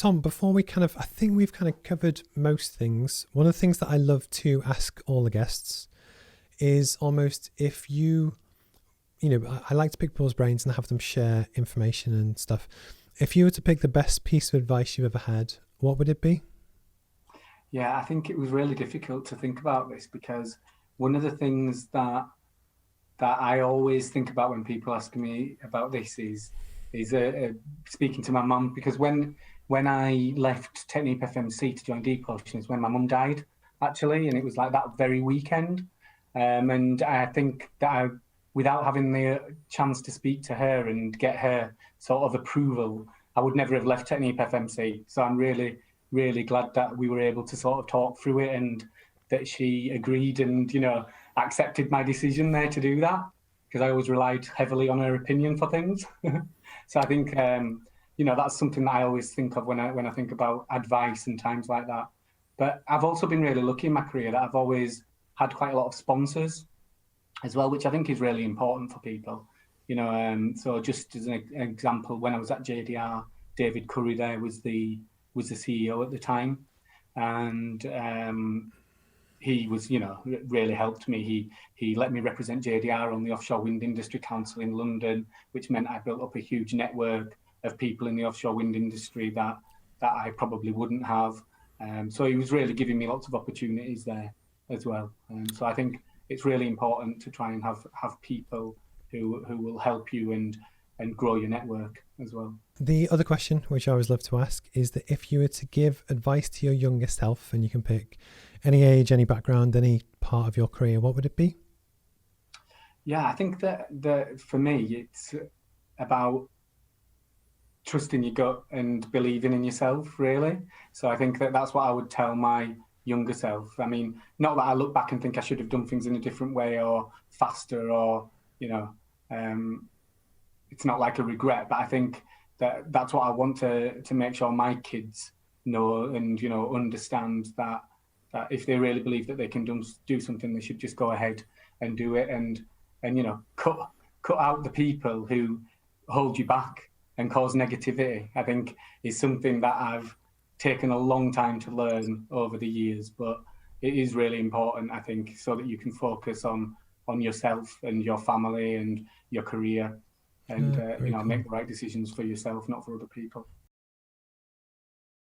Tom, before we I think we've kind of covered most things. One of the things that I love to ask all the guests is almost if I like to pick people's brains and have them share information and stuff. If you were to pick the best piece of advice you've ever had, what would it be? Yeah, I think it was really difficult to think about this because one of the things that I always think about when people ask me about this is speaking to my mum, because when I left Technique FMC to join Deep Ocean is when my mum died, actually, and it was like that very weekend. And I think that without having the chance to speak to her and get her sort of approval, I would never have left Technique FMC. So I'm really, really glad that we were able to sort of talk through it and that she agreed and, accepted my decision there to do that, because I always relied heavily on her opinion for things. So I think, that's something that I always think of when I think about advice and times like that. But I've also been really lucky in my career that I've always had quite a lot of sponsors as well, which I think is really important for people. So just as an example, when I was at JDR, David Curry there was the CEO at the time, and he was, really helped me. He let me represent JDR on the Offshore Wind Industry Council in London, which meant I built up a huge network of people in the offshore wind industry that I probably wouldn't have. So he was really giving me lots of opportunities there as well. So I think it's really important to try and have people who will help you and grow your network as well. The other question, which I always love to ask, is that if you were to give advice to your younger self, and you can pick any age, any background, any part of your career, what would it be? Yeah, I think that for me, it's about trusting your gut and believing in yourself, really. So I think that's what I would tell my younger self. I mean, not that I look back and think I should have done things in a different way or faster, or it's not like a regret, but I think that's what I want to make sure my kids know and understand, that if they really believe that they can do something, they should just go ahead and do it, and cut out the people who hold you back and cause negativity. I think is something that I've taken a long time to learn over the years, but it is really important, I think, so that you can focus on yourself and your family and your career, and Very cool. make the right decisions for yourself, not for other people.